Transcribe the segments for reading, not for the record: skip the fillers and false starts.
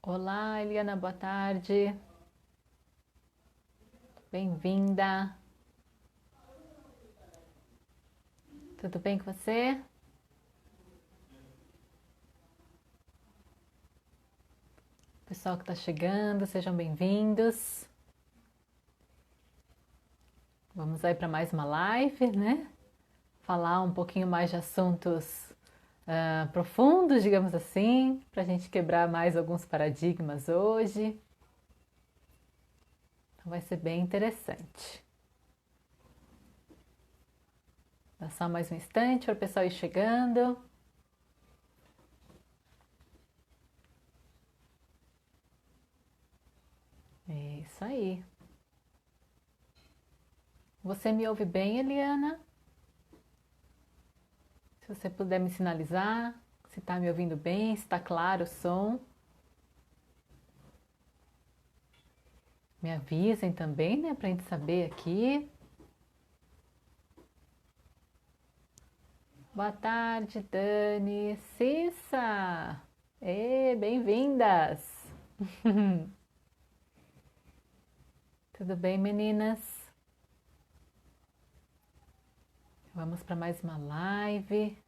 Olá, Eliana, boa tarde. Bem-vinda. Tudo bem com você? Pessoal que está chegando, sejam bem-vindos. Vamos aí para mais uma live, né? Falar um pouquinho mais de assuntos profundos, digamos assim, para a gente quebrar mais alguns paradigmas hoje. Então vai ser bem interessante. Dá só mais um instante para o pessoal ir chegando. É isso aí. Você me ouve bem, Eliana? Se você puder me sinalizar, se está me ouvindo bem, se está claro o som, me avisem também, né, para a gente saber aqui. Boa tarde, Dani, Cissa, bem-vindas. Tudo bem, meninas? Vamos para mais uma live.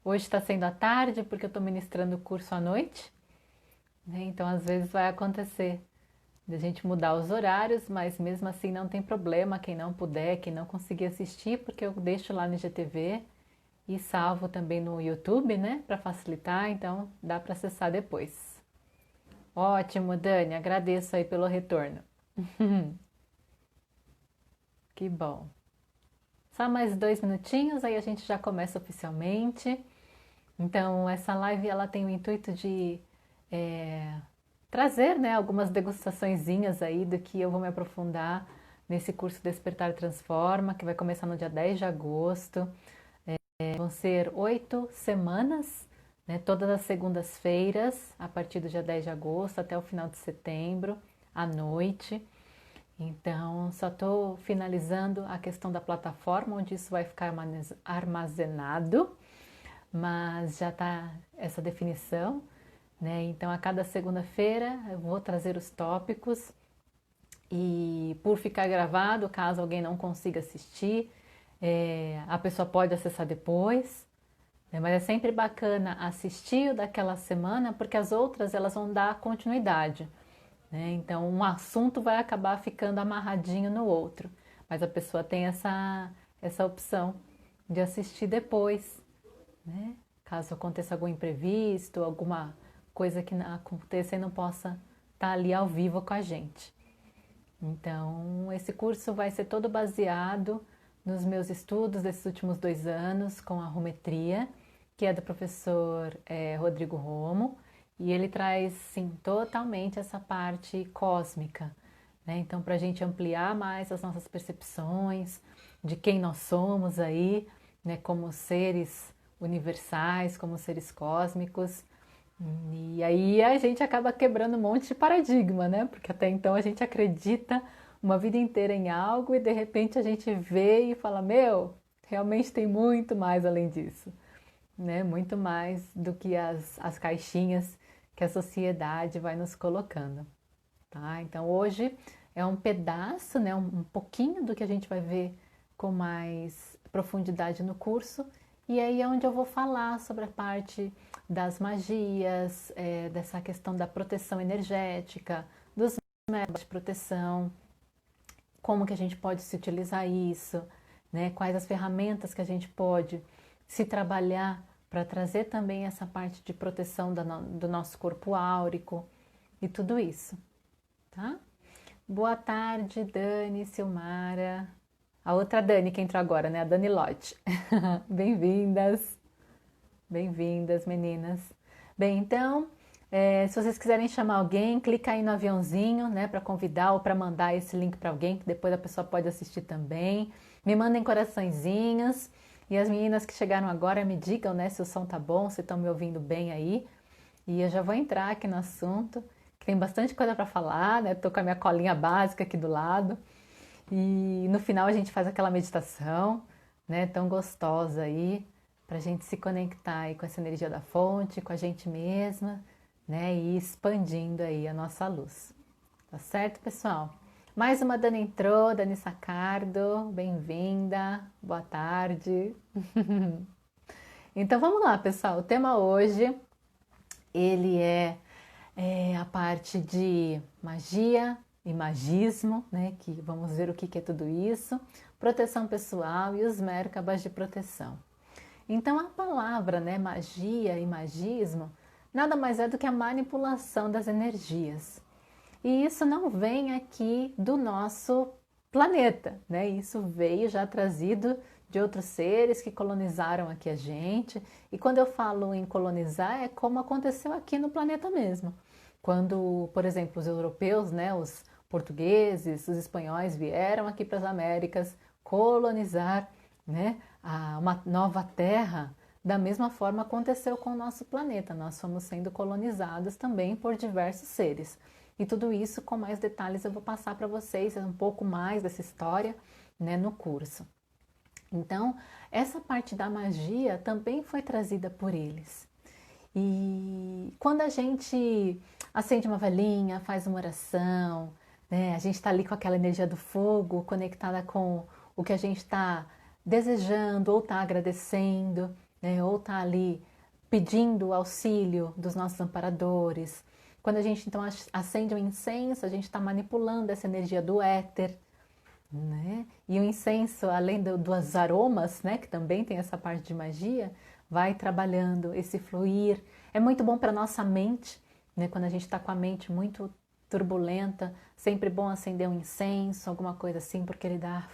Hoje está sendo à tarde porque eu estou ministrando o curso à noite, né? Então às vezes vai acontecer de a gente mudar os horários, mas mesmo assim não tem problema quem não puder, quem não conseguir assistir, porque eu deixo lá no IGTV e salvo também no YouTube, né, para facilitar, então dá para acessar depois. Ótimo, Dani, agradeço aí pelo retorno. Que bom. Só mais 2 minutinhos, aí a gente já começa oficialmente. Então, essa live ela tem o intuito de trazer, né, algumas degustaçõezinhas aí do que eu vou me aprofundar nesse curso Despertar Transforma, que vai começar no dia 10 de agosto. Vão ser 8 semanas, né, todas as segundas-feiras, a partir do dia 10 de agosto até o final de setembro, à noite. Então, só estou finalizando a questão da plataforma onde isso vai ficar armazenado, mas já está essa definição, né? Então, a cada segunda-feira eu vou trazer os tópicos e por ficar gravado, caso alguém não consiga assistir, a pessoa pode acessar depois, né? Mas é sempre bacana assistir o daquela semana, porque as outras elas vão dar continuidade, né? Então um assunto vai acabar ficando amarradinho no outro, mas a pessoa tem essa opção de assistir depois, né? Caso aconteça algum imprevisto, alguma coisa que aconteça e não possa estar ali ao vivo com a gente. Então, esse curso vai ser todo baseado nos meus estudos desses últimos 2 anos com a Rometria, que é do professor Rodrigo Romo, e ele traz, sim, totalmente essa parte cósmica, né? Então, para a gente ampliar mais as nossas percepções de quem nós somos aí, né? Como seres universais, como seres cósmicos, e aí a gente acaba quebrando um monte de paradigma, né? Porque até então a gente acredita uma vida inteira em algo e de repente a gente vê e fala: Meu, realmente tem muito mais além disso, né? Muito mais do que as caixinhas que a sociedade vai nos colocando, tá? Então hoje é um pedaço, né? Um pouquinho do que a gente vai ver com mais profundidade no curso, e aí é onde eu vou falar sobre a parte das magias, dessa questão da proteção energética, dos métodos de proteção, como que a gente pode se utilizar isso, né? Quais as ferramentas que a gente pode se trabalhar para trazer também essa parte de proteção do nosso corpo áurico e tudo isso, tá? Boa tarde, Dani, Silmara. A outra Dani que entrou agora, né? A Dani Lodge. Bem-vindas, bem-vindas, meninas. Bem, então, se vocês quiserem chamar alguém, clica aí no aviãozinho, né, para convidar ou para mandar esse link para alguém, que depois a pessoa pode assistir também. Me mandem coraçõezinhos. E as meninas que chegaram agora me digam, né, se o som tá bom, se estão me ouvindo bem aí. E eu já vou entrar aqui no assunto, que tem bastante coisa para falar, né? Tô com a minha colinha básica aqui do lado. E no final a gente faz aquela meditação, né, tão gostosa aí, para a gente se conectar aí com essa energia da fonte, com a gente mesma, né? E expandindo aí a nossa luz. Tá certo, pessoal? Mais uma Dani entrou, Dani Sacardo, bem-vinda, boa tarde. Então vamos lá, pessoal. O tema hoje, ele é a parte de magia e magismo, né? Que vamos ver o que é tudo isso, proteção pessoal e os Merkabas de proteção. Então a palavra, né, magia e magismo, nada mais é do que a manipulação das energias. E isso não vem aqui do nosso planeta, né? Isso veio já trazido de outros seres que colonizaram aqui a gente. E quando eu falo em colonizar, é como aconteceu aqui no planeta mesmo. Quando, por exemplo, os europeus, né, os portugueses, os espanhóis vieram aqui para as Américas colonizar, né, uma nova terra, da mesma forma aconteceu com o nosso planeta. Nós fomos sendo colonizados também por diversos seres. E tudo isso, com mais detalhes, eu vou passar para vocês um pouco mais dessa história, né, no curso. Então, essa parte da magia também foi trazida por eles. E quando a gente acende uma velinha, faz uma oração, né, a gente está ali com aquela energia do fogo, conectada com o que a gente está desejando, ou está agradecendo, né, ou está ali pedindo auxílio dos nossos amparadores. Quando a gente então acende um incenso, a gente está manipulando essa energia do éter, né? E o incenso, além dos aromas, né, que também tem essa parte de magia, vai trabalhando esse fluir. É muito bom para nossa mente, né? Quando a gente está com a mente muito turbulenta, sempre bom acender um incenso, alguma coisa assim, porque ele dá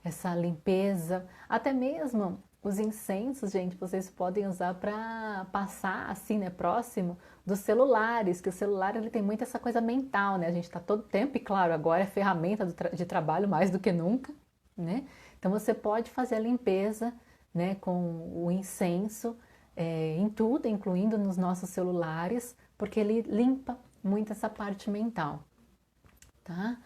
essa limpeza. Até mesmo os incensos, gente, vocês podem usar para passar assim, né, próximo dos celulares, que o celular ele tem muito essa coisa mental, né? A gente está todo tempo, e claro, agora é ferramenta de trabalho mais do que nunca, né? Então você pode fazer a limpeza, né, com o incenso em tudo, incluindo nos nossos celulares, porque ele limpa muito essa parte mental, tá?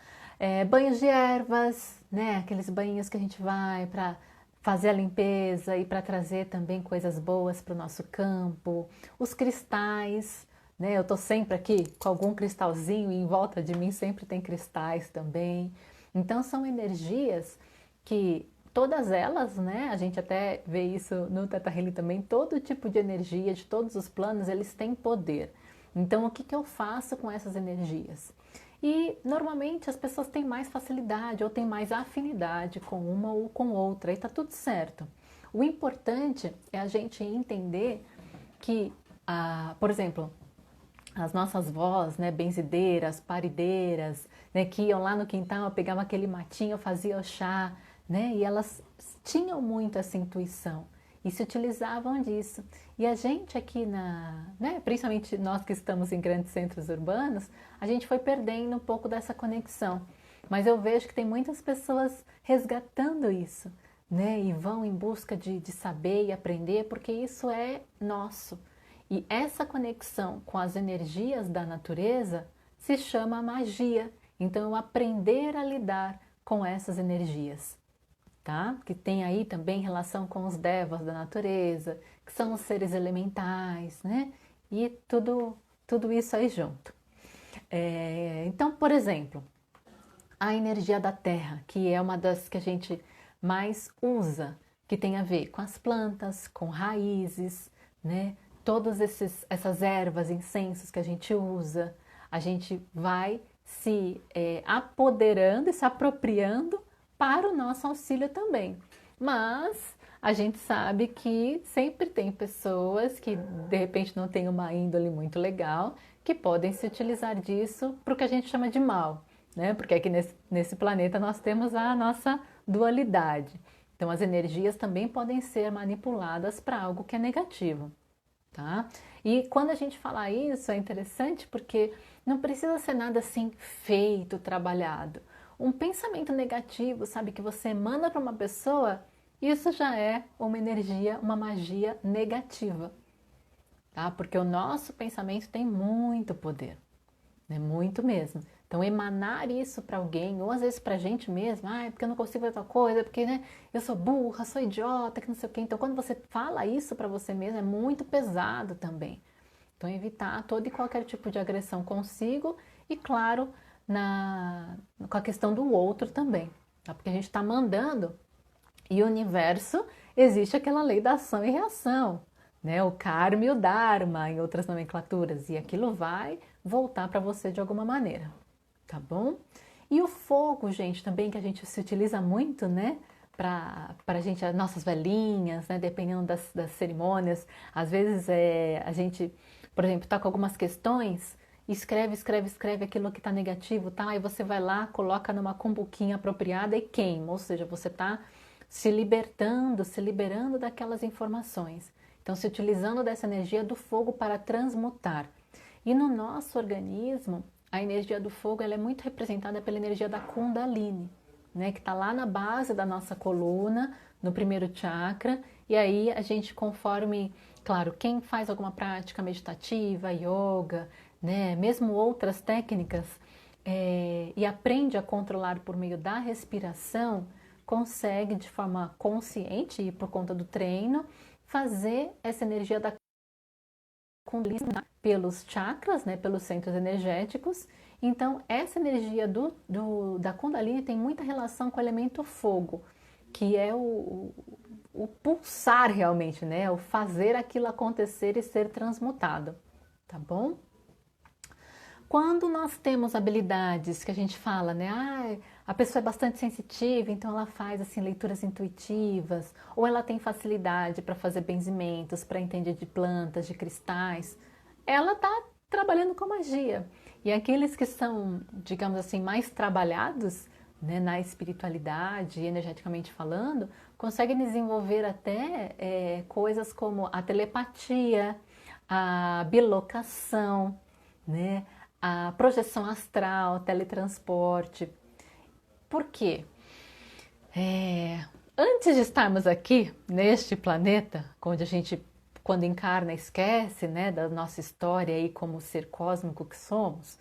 Banhos de ervas, né? Aqueles banhos que a gente vai para fazer a limpeza e para trazer também coisas boas para o nosso campo. Os cristais, né? Eu estou sempre aqui com algum cristalzinho e em volta de mim sempre tem cristais também. Então são energias que todas elas, né? A gente até vê isso no Theta Healing também. Todo tipo de energia de todos os planos eles têm poder. Então o que eu faço com essas energias? E normalmente as pessoas têm mais facilidade ou têm mais afinidade com uma ou com outra, e tá tudo certo. O importante é a gente entender que, por exemplo, as nossas vós, né, benzideiras, parideiras, né, que iam lá no quintal, pegavam aquele matinho, faziam o chá, né, e elas tinham muito essa intuição e se utilizavam disso. E a gente aqui né, principalmente nós que estamos em grandes centros urbanos, a gente foi perdendo um pouco dessa conexão. Mas eu vejo que tem muitas pessoas resgatando isso, né, e vão em busca de saber e aprender, porque isso é nosso. E essa conexão com as energias da natureza se chama magia. Então, aprender a lidar com essas energias, tá? Que tem aí também relação com os devas da natureza, que são os seres elementais, né? E tudo isso aí junto. Então, por exemplo, a energia da terra, que é uma das que a gente mais usa, que tem a ver com as plantas, com raízes, né? Todas essas ervas, incensos que a gente usa, a gente vai se apoderando e se apropriando para o nosso auxílio também. Mas a gente sabe que sempre tem pessoas que de repente não têm uma índole muito legal, que podem se utilizar disso para o que a gente chama de mal, né? Porque aqui nesse planeta nós temos a nossa dualidade. Então as energias também podem ser manipuladas para algo que é negativo. Tá? E quando a gente fala isso é interessante porque não precisa ser nada assim feito, trabalhado. Um pensamento negativo, sabe, que você emana para uma pessoa, isso já é uma energia, uma magia negativa, tá? Porque o nosso pensamento tem muito poder, né? Muito mesmo. Então emanar isso para alguém, ou às vezes para a gente mesmo, é porque eu não consigo fazer tal coisa, porque né, eu sou burra, sou idiota, que não sei o quê. Então quando você fala isso para você mesmo é muito pesado também. Então, evitar todo e qualquer tipo de agressão consigo e, claro, com a questão do outro também, tá? Porque a gente está mandando e o universo existe aquela lei da ação e reação, né? O karma e o dharma, em outras nomenclaturas, e aquilo vai voltar para você de alguma maneira, tá bom? E o fogo, gente, também que a gente se utiliza muito, né? Para a gente, as nossas velhinhas, né? Dependendo das cerimônias, às vezes a gente, por exemplo, está com algumas questões, escreve aquilo que está negativo, tá? Aí você vai lá, coloca numa cumbuquinha apropriada e queima, ou seja, você está se libertando, se liberando daquelas informações. Então, se utilizando dessa energia do fogo para transmutar. E no nosso organismo, a energia do fogo ela é muito representada pela energia da Kundalini, né, que está lá na base da nossa coluna, no primeiro chakra. E aí a gente, conforme, claro, quem faz alguma prática meditativa, yoga, né, mesmo outras técnicas, e aprende a controlar por meio da respiração, consegue de forma consciente e por conta do treino fazer essa energia da Kundalini pelos chakras, né, pelos centros energéticos. Então, essa energia da Kundalini tem muita relação com o elemento fogo, que é o pulsar realmente, né, o fazer aquilo acontecer e ser transmutado, tá bom? Quando nós temos habilidades que a gente fala, né, a pessoa é bastante sensitiva, então ela faz assim leituras intuitivas, ou ela tem facilidade para fazer benzimentos, para entender de plantas, de cristais, ela está trabalhando com magia. E aqueles que são, digamos assim, mais trabalhados, né, na espiritualidade, energeticamente falando, conseguem desenvolver até coisas como a telepatia, a bilocação, né, a projeção astral, teletransporte. Por quê? Antes de estarmos aqui, neste planeta, onde a gente, quando encarna, esquece, né, da nossa história aí como ser cósmico que somos,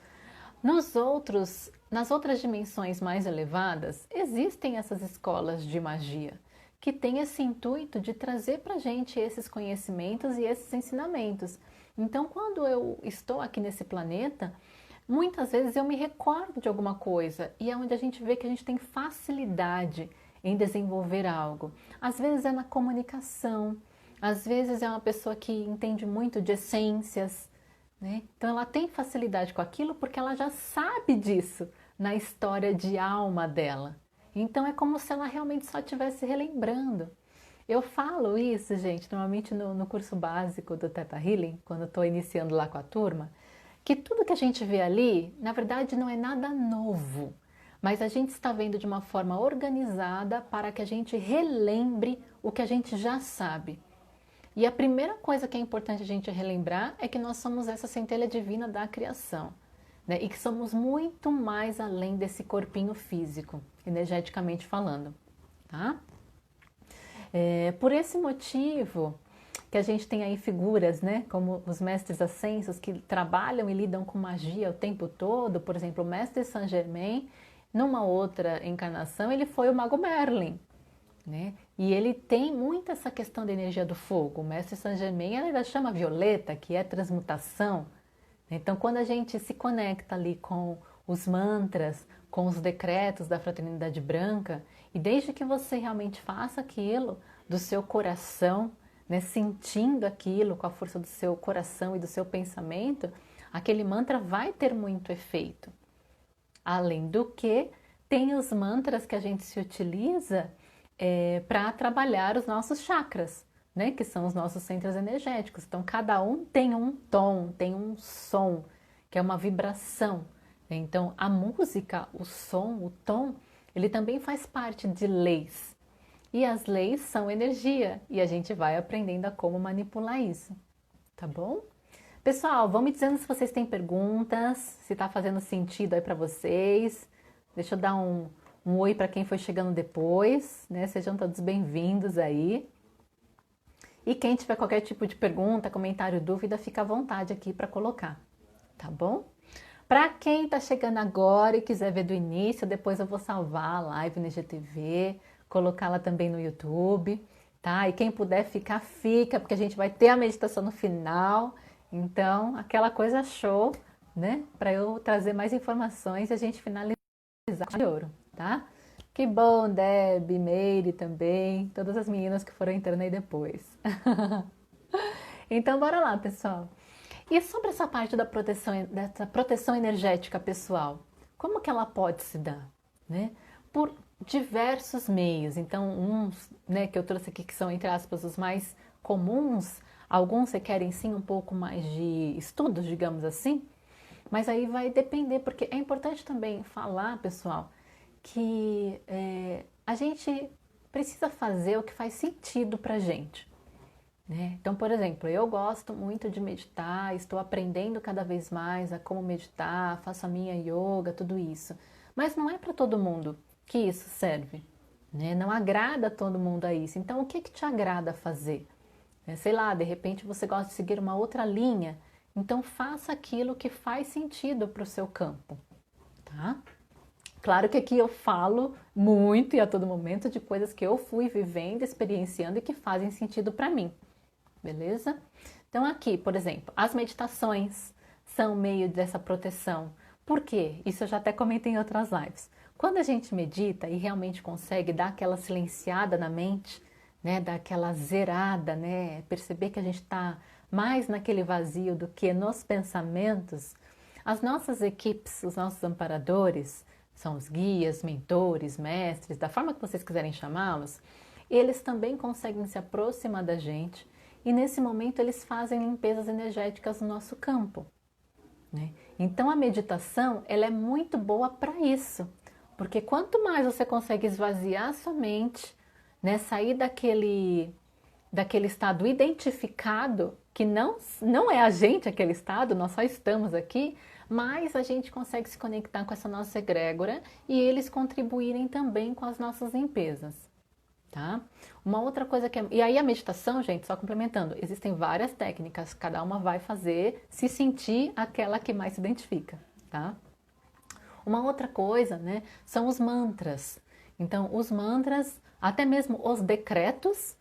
nas outras dimensões mais elevadas, existem essas escolas de magia, que têm esse intuito de trazer para a gente esses conhecimentos e esses ensinamentos. Então, quando eu estou aqui nesse planeta, muitas vezes eu me recordo de alguma coisa e é onde a gente vê que a gente tem facilidade em desenvolver algo. Às vezes é na comunicação, às vezes é uma pessoa que entende muito de essências, né? Então ela tem facilidade com aquilo porque ela já sabe disso na história de alma dela. Então é como se ela realmente só estivesse relembrando. Eu falo isso, gente, normalmente no curso básico do Theta Healing, quando estou iniciando lá com a turma, que tudo que a gente vê ali, na verdade, não é nada novo, mas a gente está vendo de uma forma organizada para que a gente relembre o que a gente já sabe. E a primeira coisa que é importante a gente relembrar é que nós somos essa centelha divina da criação, né? E que somos muito mais além desse corpinho físico, energeticamente falando, tá? Por esse motivo que a gente tem aí figuras, né, como os mestres ascensos que trabalham e lidam com magia o tempo todo. Por exemplo, o mestre Saint Germain, numa outra encarnação, ele foi o Mago Merlin, né? E ele tem muito essa questão da energia do fogo. O mestre Saint Germain, ele ainda chama violeta, que é transmutação. Então, quando a gente se conecta ali com os mantras, com os decretos da Fraternidade Branca, e desde que você realmente faça aquilo do seu coração, né, sentindo aquilo com a força do seu coração e do seu pensamento, aquele mantra vai ter muito efeito. Além do que, tem os mantras que a gente se utiliza para trabalhar os nossos chakras, né, que são os nossos centros energéticos. Então, cada um tem um tom, tem um som, que é uma vibração. Então, a música, o som, o tom, ele também faz parte de leis. E as leis são energia, e a gente vai aprendendo a como manipular isso, tá bom? Pessoal, vão me dizendo se vocês têm perguntas, se está fazendo sentido aí para vocês. Deixa eu dar um oi para quem foi chegando depois, né? Sejam todos bem-vindos aí. E quem tiver qualquer tipo de pergunta, comentário, dúvida, fica à vontade aqui para colocar, tá bom? Para quem está chegando agora e quiser ver do início, depois eu vou salvar a live no IGTV, colocá-la também no YouTube, tá? E quem puder ficar, fica, porque a gente vai ter a meditação no final. Então, aquela coisa show, né? Para eu trazer mais informações e a gente finalizar com de ouro, tá? Que bom, Deb, Meire também, todas as meninas que foram entrando aí depois. Então, bora lá, pessoal. E sobre essa parte dessa proteção energética pessoal, como que ela pode se dar, né? Por diversos meios. Então, uns, né, que eu trouxe aqui que são, entre aspas, os mais comuns, alguns requerem sim um pouco mais de estudos, digamos assim, mas aí vai depender, porque é importante também falar, pessoal, que a gente precisa fazer o que faz sentido pra gente, né? Então, por exemplo, eu gosto muito de meditar, estou aprendendo cada vez mais a como meditar, faço a minha yoga, tudo isso. Mas não é para todo mundo que isso serve, né? Não agrada a todo mundo a isso. Então, o que que te agrada fazer? Sei lá, de repente você gosta de seguir uma outra linha, então faça aquilo que faz sentido para o seu campo, tá? Claro que aqui eu falo muito e a todo momento de coisas que eu fui vivendo, experienciando e que fazem sentido para mim. Beleza? Então aqui, por exemplo, as meditações são meio dessa proteção. Por quê? Isso eu já até comentei em outras lives. Quando a gente medita e realmente consegue dar aquela silenciada na mente, né, dar aquela zerada, né, perceber que a gente está mais naquele vazio do que nos pensamentos, as nossas equipes, os nossos amparadores, são os guias, mentores, mestres, da forma que vocês quiserem chamá-los, eles também conseguem se aproximar da gente e nesse momento eles fazem limpezas energéticas no nosso campo, né? Então a meditação ela é muito boa para isso, porque quanto mais você consegue esvaziar a sua mente, né, sair daquele estado identificado, que não é a gente aquele estado, nós só estamos aqui, mas a gente consegue se conectar com essa nossa egrégora e eles contribuírem também com as nossas limpezas. Tá? Uma outra coisa que e aí a meditação, gente, só complementando, existem várias técnicas, cada uma vai fazer se sentir aquela que mais se identifica, tá? Uma outra coisa, né, são os mantras. Então, os mantras, até mesmo os decretos,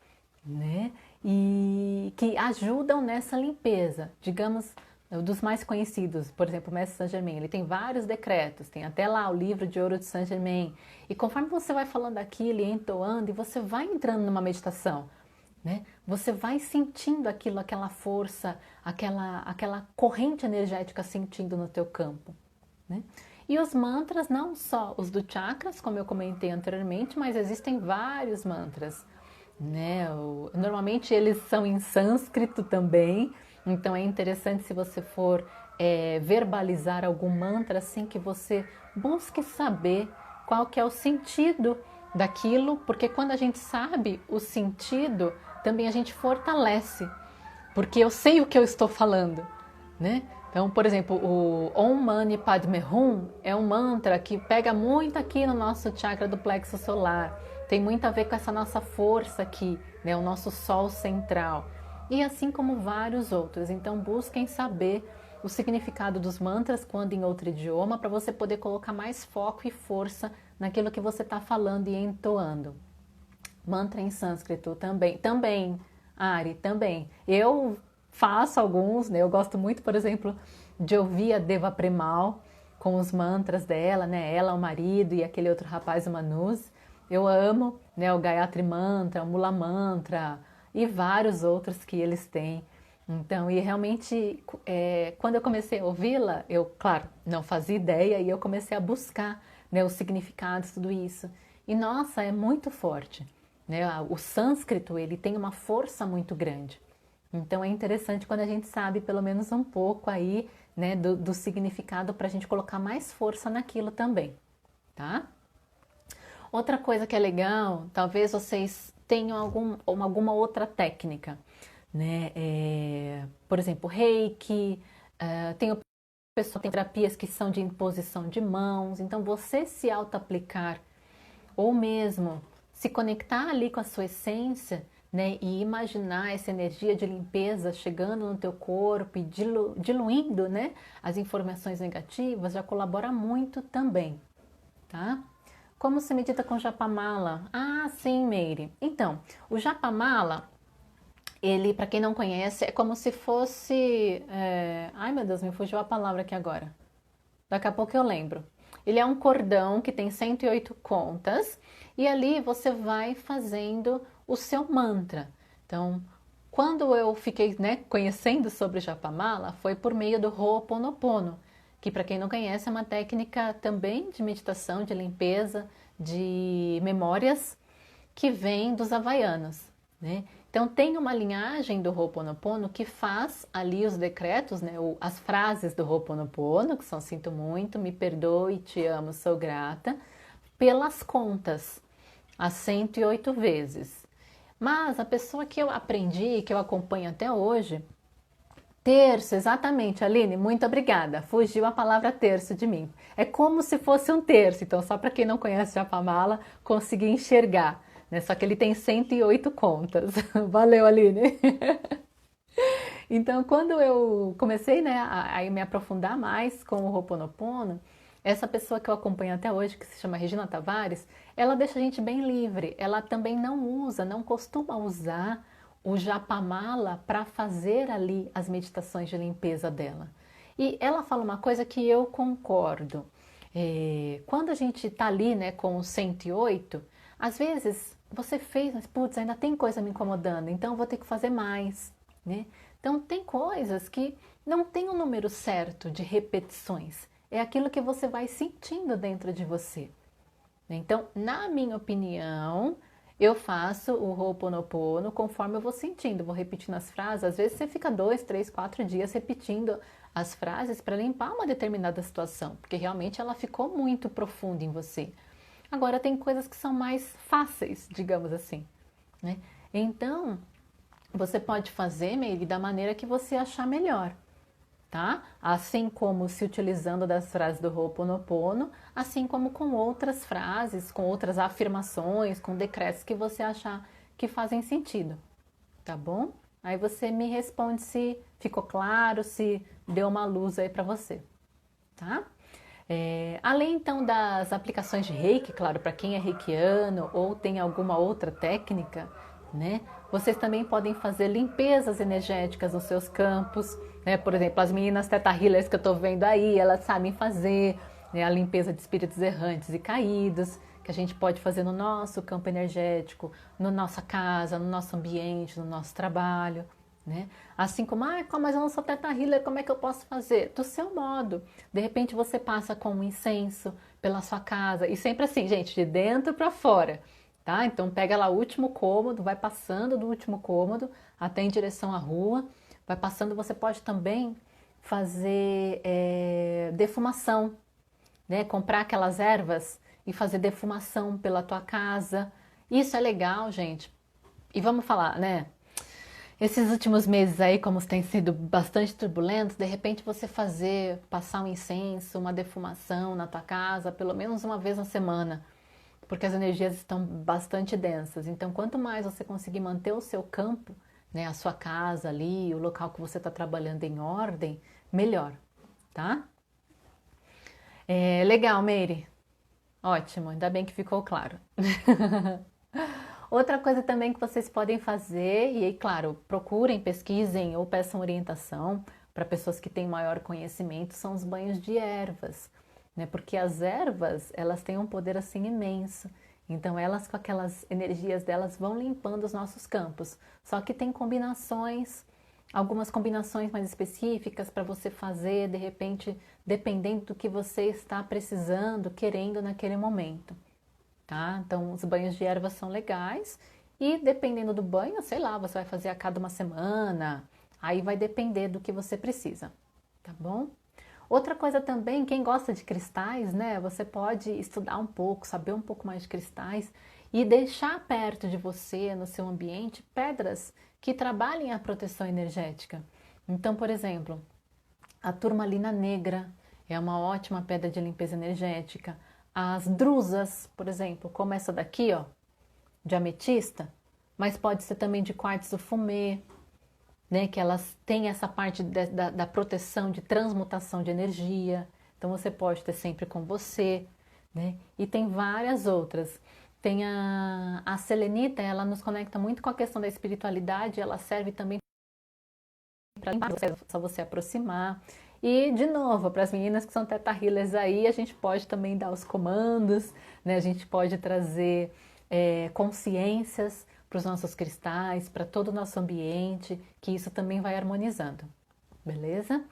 né, e que ajudam nessa limpeza. Digamos, dos mais conhecidos, por exemplo, o Mestre Saint-Germain, ele tem vários decretos, tem até lá o livro de ouro de Saint-Germain. E conforme você vai falando aquilo e entoando, e você vai entrando numa meditação, né? Você vai sentindo aquilo, aquela força, aquela corrente energética sentindo no teu campo, né? E os mantras, não só os do chakras, como eu comentei anteriormente, mas existem vários mantras, né? Normalmente eles são em sânscrito também, então é interessante se você for verbalizar algum mantra assim que você busque saber qual que é o sentido daquilo, porque quando a gente sabe o sentido, também a gente fortalece, porque eu sei o que eu estou falando, né? Então, por exemplo, o Om Mani Padme Hum é um mantra que pega muito aqui no nosso chakra do plexo solar. Tem muito a ver com essa nossa força aqui, né? O nosso sol central. E assim como vários outros. Então, busquem saber o significado dos mantras quando em outro idioma, para você poder colocar mais foco e força naquilo que você está falando e entoando. Mantra em sânscrito também, Ari, também. Eu faço alguns, né? Eu gosto muito, por exemplo, de ouvir a Deva Premal com os mantras dela, né? Ela, o marido e aquele outro rapaz, o Manus. Eu amo, né? O Gayatri Mantra, o Mula Mantra e vários outros que eles têm. Então, e realmente, quando eu comecei a ouvi-la, eu, claro, não fazia ideia e eu comecei a buscar, né, os significados, tudo isso. E nossa, é muito forte, né? O sânscrito, ele tem uma força muito grande. Então é interessante quando a gente sabe pelo menos um pouco aí, né, do significado para a gente colocar mais força naquilo também, tá? Outra coisa que é legal, talvez vocês tenham alguma outra técnica, né? Por exemplo, Reiki, tem pessoas tem terapias que são de imposição de mãos, então você se auto-aplicar ou mesmo se conectar ali com a sua essência, né, e imaginar essa energia de limpeza chegando no teu corpo e diluindo, né, as informações negativas, já colabora muito também, tá? Como se medita com Japamala? Ah, sim, Meire. Então, o Japamala, Ele, para quem não conhece, é como se fosse... Ai, meu Deus, me fugiu a palavra aqui agora. Daqui a pouco eu lembro. Ele é um cordão que tem 108 contas e ali você vai fazendo o seu mantra. Então, quando eu fiquei, né, conhecendo sobre o Japamala, foi por meio do Ho'oponopono, que para quem não conhece é uma técnica também de meditação, de limpeza, de memórias que vem dos havaianos, né? Então tem uma linhagem do Ho'oponopono que faz ali os decretos, né, as frases do Ho'oponopono, que são sinto muito, me perdoe, te amo, sou grata, pelas contas, as 108 vezes. Mas a pessoa que eu aprendi, que eu acompanho até hoje, terço, exatamente, Aline, muito obrigada. Fugiu a palavra terço de mim. É como se fosse um terço, então só para quem não conhece Japamala conseguir enxergar, né? Só que ele tem 108 contas. Valeu, Aline. Então, quando eu comecei, né, a me aprofundar mais com o Ho'oponopono, essa pessoa que eu acompanho até hoje, que se chama Regina Tavares, ela deixa a gente bem livre. Ela também não usa, não costuma usar o Japamala para fazer ali as meditações de limpeza dela. E ela fala uma coisa que eu concordo. Quando a gente está ali, né, com o 108, às vezes você fez, mas putz, ainda tem coisa me incomodando, então eu vou ter que fazer mais, né? Então tem coisas que não tem um número certo de repetições. É aquilo que você vai sentindo dentro de você. Então, na minha opinião, eu faço o Ho'oponopono conforme eu vou sentindo, vou repetindo as frases. Às vezes você fica 2, 3, 4 dias repetindo as frases para limpar uma determinada situação, porque realmente ela ficou muito profunda em você. Agora, tem coisas que são mais fáceis, digamos assim, né? Então, você pode fazer, Meire, da maneira que você achar melhor, tá? Assim como se utilizando das frases do Ho'oponopono, assim como com outras frases, com outras afirmações, com decretos que você achar que fazem sentido, tá bom? Aí você me responde se ficou claro, se deu uma luz aí para você, tá? Além então das aplicações de Reiki, claro, para quem é reikiano ou tem alguma outra técnica, né? Vocês também podem fazer limpezas energéticas nos seus campos, né? Por exemplo, as meninas Theta Healers que eu estou vendo aí, elas sabem fazer, né, a limpeza de espíritos errantes e caídos, que a gente pode fazer no nosso campo energético, na nossa casa, no nosso ambiente, no nosso trabalho, né? Assim como, mas eu não sou Theta Healer, como é que eu posso fazer? Do seu modo. De repente você passa com um incenso pela sua casa, e sempre assim, gente, de dentro para fora, tá? Então pega lá o último cômodo, vai passando do último cômodo até em direção à rua, vai passando, você pode também fazer defumação, né? Comprar aquelas ervas e fazer defumação pela tua casa. Isso é legal, gente. E vamos falar, né? Esses últimos meses aí, como têm sido bastante turbulentos, de repente você passar um incenso, uma defumação na tua casa, pelo menos uma vez na semana, porque as energias estão bastante densas. Então, quanto mais você conseguir manter o seu campo, né, a sua casa ali, o local que você está trabalhando em ordem, melhor, tá? Legal, Meire. Ótimo, ainda bem que ficou claro. Outra coisa também que vocês podem fazer, e aí, claro, procurem, pesquisem ou peçam orientação para pessoas que têm maior conhecimento, são os banhos de ervas, né? Porque as ervas, elas têm um poder assim imenso. Então, elas com aquelas energias delas vão limpando os nossos campos. Só que tem combinações, algumas combinações mais específicas para você fazer, de repente, dependendo do que você está precisando, querendo naquele momento. Tá? Então, os banhos de ervas são legais e dependendo do banho, sei lá, você vai fazer a cada uma semana, aí vai depender do que você precisa, tá bom? Outra coisa também, quem gosta de cristais, né? Você pode estudar um pouco, saber um pouco mais de cristais e deixar perto de você, no seu ambiente, pedras que trabalhem a proteção energética. Então, por exemplo, a turmalina negra é uma ótima pedra de limpeza energética. As drusas, por exemplo, como essa daqui, ó, de ametista, mas pode ser também de quartzo fumê, né, que elas têm essa parte da proteção, de transmutação de energia. Então você pode ter sempre com você, né? E tem várias outras. Tem a selenita, ela nos conecta muito com a questão da espiritualidade, ela serve também para limpar, é só você aproximar. E, de novo, para as meninas que são teta healers aí, a gente pode também dar os comandos, né? A gente pode trazer consciências para os nossos cristais, para todo o nosso ambiente, que isso também vai harmonizando, beleza?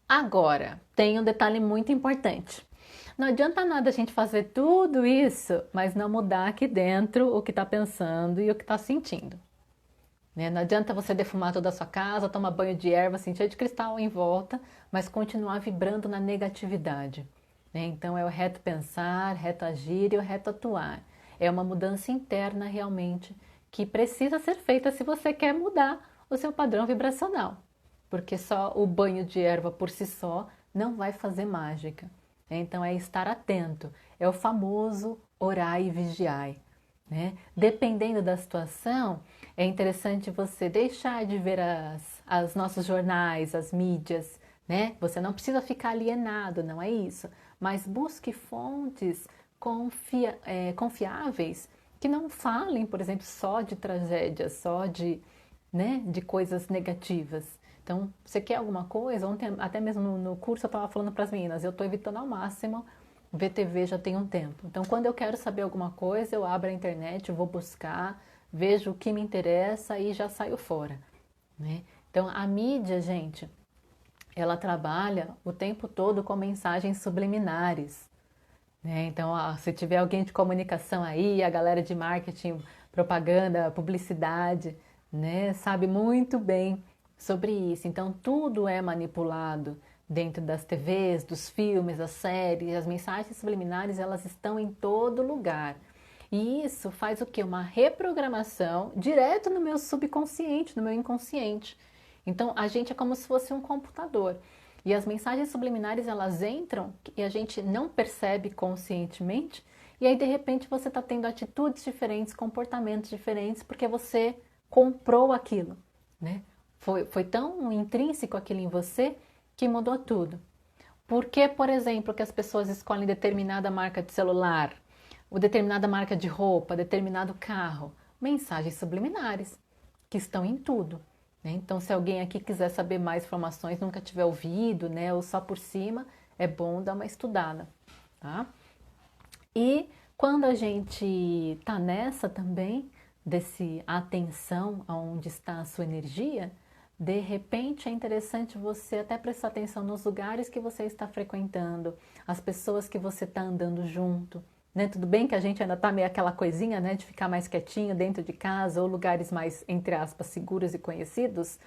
Agora, tem um detalhe muito importante. Não adianta nada a gente fazer tudo isso, mas não mudar aqui dentro o que está pensando e o que está sentindo. Né? Não adianta você defumar toda a sua casa, tomar banho de erva, assim, cheio de cristal em volta, mas continuar vibrando na negatividade. Né? Então é o reto pensar, reto agir e o reto atuar. É uma mudança interna realmente que precisa ser feita se você quer mudar o seu padrão vibracional. Porque só o banho de erva por si só não vai fazer mágica. Então é estar atento, é o famoso orai e vigiai. Né? Dependendo da situação, é interessante você deixar de ver as nossos jornais, as mídias, né? Você não precisa ficar alienado, não é isso. Mas busque fontes confiáveis que não falem, por exemplo, só de tragédias, só de, né, de coisas negativas. Então, você quer alguma coisa? Ontem, até mesmo no curso, eu estava falando para as meninas, eu estou evitando ao máximo ver TV já tem um tempo. Então, quando eu quero saber alguma coisa, eu abro a internet, vou buscar, vejo o que me interessa e já saio fora. Né? Então, a mídia, gente, ela trabalha o tempo todo com mensagens subliminares. Né? Então, se tiver alguém de comunicação aí, a galera de marketing, propaganda, publicidade, né, sabe muito bem sobre isso. Então, tudo é manipulado dentro das TVs, dos filmes, das séries. As mensagens subliminares, elas estão em todo lugar. E isso faz o quê? Uma reprogramação direto no meu subconsciente, no meu inconsciente. Então, a gente é como se fosse um computador. E as mensagens subliminares, elas entram e a gente não percebe conscientemente. E aí, de repente, você está tendo atitudes diferentes, comportamentos diferentes, porque você comprou aquilo, né? Foi tão intrínseco aquilo em você que mudou tudo. Por que, por exemplo, que as pessoas escolhem determinada marca de celular, ou determinada marca de roupa, determinado carro? Mensagens subliminares, que estão em tudo. Né? Então, se alguém aqui quiser saber mais informações, nunca tiver ouvido, né, ou só por cima, é bom dar uma estudada. Tá? E quando a gente está nessa também, desse atenção aonde está a sua energia, de repente é interessante você até prestar atenção nos lugares que você está frequentando, as pessoas que você está andando junto. Né? Tudo bem que a gente ainda está meio aquela coisinha, né, de ficar mais quietinho dentro de casa ou lugares mais, entre aspas, seguros e conhecidos,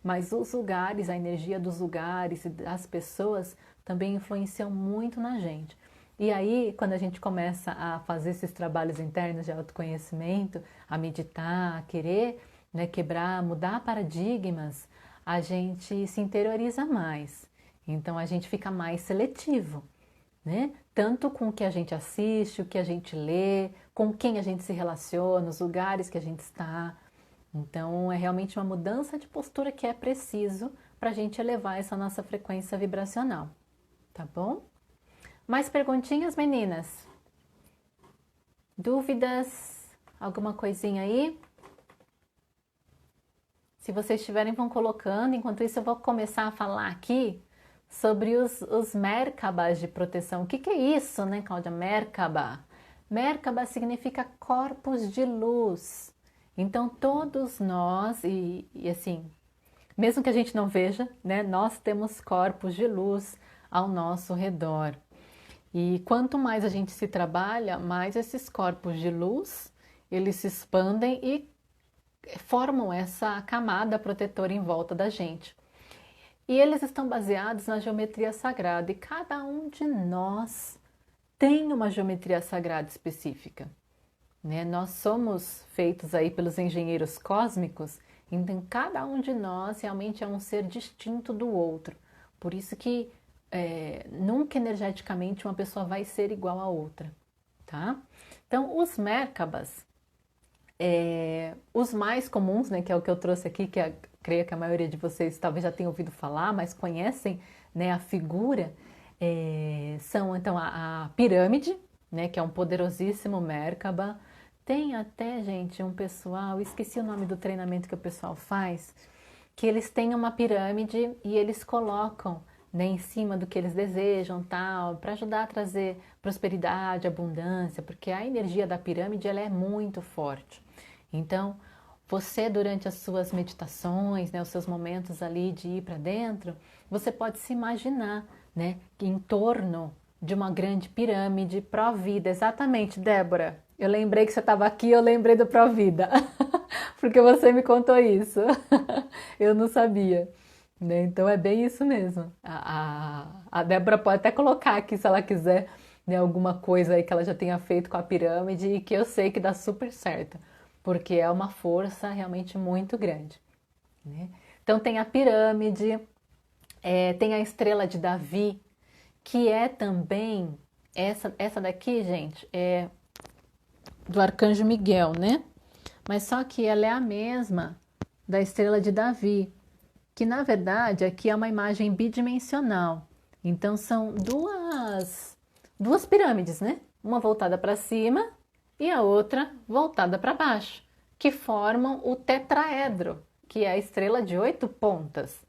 mas os lugares, a energia dos lugares e das pessoas também influenciam muito na gente. E aí, quando a gente começa a fazer esses trabalhos internos de autoconhecimento, a meditar, a querer, né, quebrar, mudar paradigmas, a gente se interioriza mais. Então, a gente fica mais seletivo, né? Tanto com o que a gente assiste, o que a gente lê, com quem a gente se relaciona, os lugares que a gente está. Então, é realmente uma mudança de postura que é preciso para a gente elevar essa nossa frequência vibracional, tá bom? Mais perguntinhas, meninas? Dúvidas? Alguma coisinha aí? Se vocês tiverem, vão colocando. Enquanto isso, eu vou começar a falar aqui sobre os Merkabas de proteção. O que é isso, né, Cláudia? Merkaba. Merkaba significa corpos de luz. Então, todos nós, e assim, mesmo que a gente não veja, né, nós temos corpos de luz ao nosso redor. E quanto mais a gente se trabalha, mais esses corpos de luz, eles se expandem e formam essa camada protetora em volta da gente. E eles estão baseados na geometria sagrada e cada um de nós tem uma geometria sagrada específica. Né? Nós somos feitos aí pelos engenheiros cósmicos, então cada um de nós realmente é um ser distinto do outro. Por isso que nunca energeticamente uma pessoa vai ser igual a outra, tá? Então, os Merkabas, os mais comuns, né, que é o que eu trouxe aqui, que creio que a maioria de vocês talvez já tenha ouvido falar, mas conhecem, né, a figura, são então a pirâmide, né, que é um poderosíssimo Merkaba. Tem até, gente, um pessoal, esqueci o nome do treinamento que o pessoal faz, que eles têm uma pirâmide e eles colocam, né, em cima do que eles desejam, tal, para ajudar a trazer prosperidade, abundância, porque a energia da pirâmide ela é muito forte. Então, você durante as suas meditações, né, os seus momentos ali de ir para dentro, você pode se imaginar, né, em torno de uma grande pirâmide pró-vida. Exatamente, Débora. Eu lembrei que você estava aqui, eu lembrei do pró-vida, porque você me contou isso. Eu não sabia. Né? Então é bem isso mesmo. A Débora pode até colocar aqui, se ela quiser, né, alguma coisa aí que ela já tenha feito com a pirâmide e que eu sei que dá super certo, porque é uma força realmente muito grande. Né? Então tem a pirâmide, tem a estrela de Davi, que é também, essa daqui, gente, é do Arcanjo Miguel, né? Mas só que ela é a mesma da estrela de Davi, que na verdade aqui é uma imagem bidimensional. Então são duas pirâmides, né? Uma voltada para cima e a outra voltada para baixo, que formam o tetraedro, que é a estrela de 8 pontas.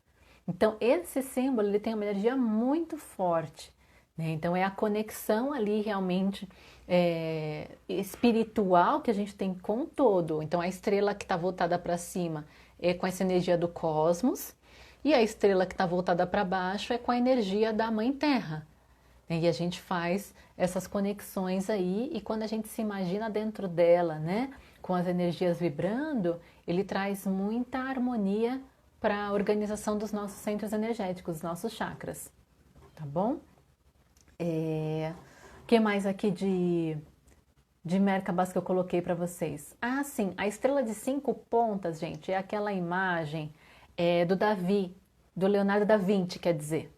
Então esse símbolo ele tem uma energia muito forte, né? Então é a conexão ali realmente espiritual que a gente tem com o todo. Então a estrela que está voltada para cima é com essa energia do cosmos e a estrela que está voltada para baixo é com a energia da Mãe Terra. E a gente faz essas conexões aí e quando a gente se imagina dentro dela, né, com as energias vibrando, ele traz muita harmonia para a organização dos nossos centros energéticos, dos nossos chakras, tá bom? O que mais aqui de Merkabas que eu coloquei para vocês? Ah, sim, a estrela de 5 pontas, gente, é aquela imagem do Davi, do Leonardo da Vinci, quer dizer.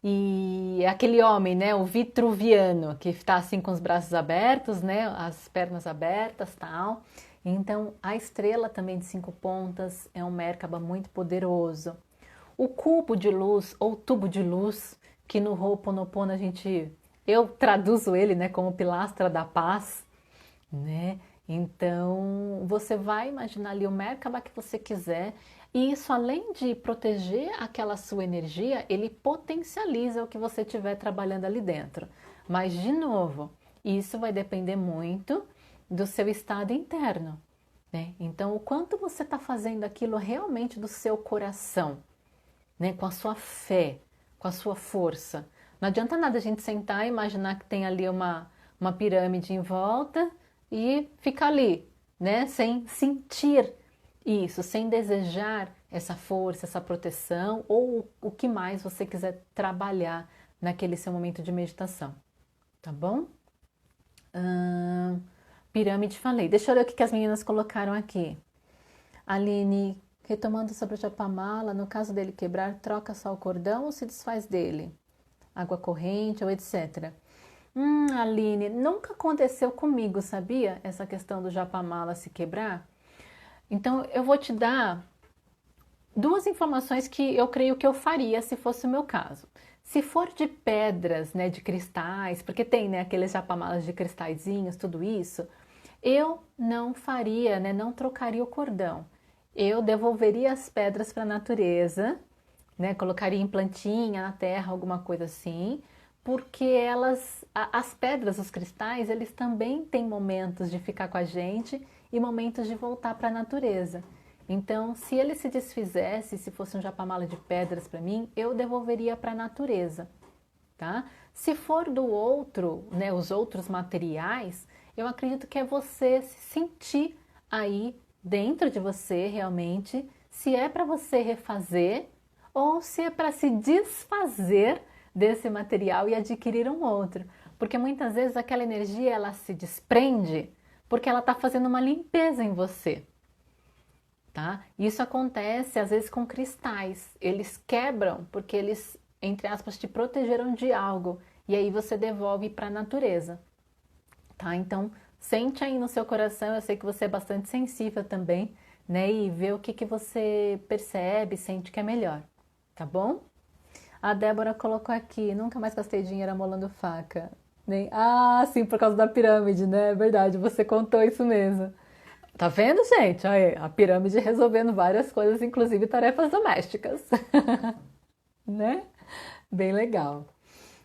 E aquele homem, né, o vitruviano, que está assim com os braços abertos, né, as pernas abertas, tal. Então, a estrela também de 5 pontas é um Merkaba muito poderoso. O cubo de luz ou tubo de luz, que no Ho'oponopono eu traduzo ele, né, como pilastra da paz, né? Então, você vai imaginar ali o Merkaba que você quiser, e isso além de proteger aquela sua energia, ele potencializa o que você estiver trabalhando ali dentro. Mas, de novo, isso vai depender muito do seu estado interno, né? Então, o quanto você está fazendo aquilo realmente do seu coração, né? Com a sua fé, com a sua força. Não adianta nada a gente sentar e imaginar que tem ali uma pirâmide em volta e ficar ali, né? Sem sentir isso, sem desejar essa força, essa proteção ou o que mais você quiser trabalhar naquele seu momento de meditação, tá bom? Pirâmide, falei. Deixa eu ver o que as meninas colocaram aqui. Aline, retomando sobre o Japamala, no caso dele quebrar, troca só o cordão ou se desfaz dele? Água corrente ou etc. Aline, nunca aconteceu comigo, sabia? Essa questão do Japamala se quebrar. Então, eu vou te dar 2 informações que eu creio que eu faria se fosse o meu caso. Se for de pedras, né, de cristais, porque tem, né, aqueles japamalas de cristalzinhos, tudo isso, eu não faria, né, não trocaria o cordão. Eu devolveria as pedras para a natureza, né, colocaria em plantinha, na terra, alguma coisa assim, porque as pedras, os cristais, eles também têm momentos de ficar com a gente e momentos de voltar para a natureza. Então, se ele se desfizesse, se fosse um japamala de pedras para mim, eu devolveria para a natureza, tá? Se for do outro, né, os outros materiais, eu acredito que é você se sentir aí dentro de você realmente, se é para você refazer ou se é para se desfazer desse material e adquirir um outro. Porque muitas vezes aquela energia ela se desprende porque ela está fazendo uma limpeza em você. Tá? Isso acontece às vezes com cristais. Eles quebram porque eles, entre aspas, te protegeram de algo e aí você devolve para a natureza. Tá? Então, sente aí no seu coração, eu sei que você é bastante sensível também, né? E vê o que você percebe, sente que é melhor, tá bom? A Débora colocou aqui, nunca mais gastei dinheiro amolando faca. Ah, sim, por causa da pirâmide, né? É verdade, você contou isso mesmo. Tá vendo, gente? Olha aí, a pirâmide resolvendo várias coisas, inclusive tarefas domésticas, né? Bem legal.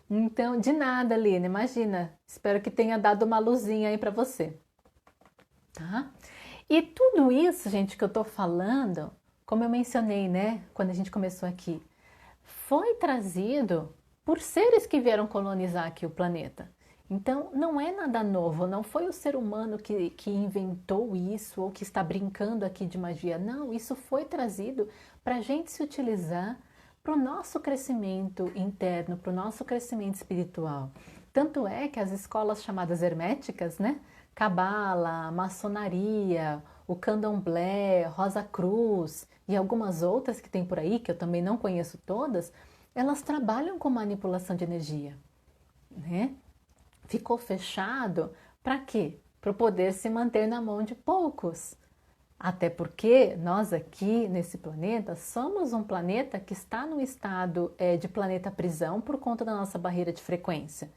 Então, de nada, Aline, imagina. Espero que tenha dado uma luzinha aí para você, tá? E tudo isso, gente, que eu tô falando, como eu mencionei, né, quando a gente começou aqui, foi trazido por seres que vieram colonizar aqui o planeta. Então, não é nada novo, não foi o ser humano que inventou isso ou que está brincando aqui de magia. Não, isso foi trazido para a gente se utilizar para o nosso crescimento interno, para o nosso crescimento espiritual. Tanto é que as escolas chamadas herméticas, né? Cabala, maçonaria, o candomblé, Rosa Cruz e algumas outras que tem por aí, que eu também não conheço todas, elas trabalham com manipulação de energia, né? Ficou fechado para quê? Para o poder se manter na mão de poucos. Até porque nós aqui nesse planeta somos um planeta que está no estado de planeta prisão por conta da nossa barreira de frequência.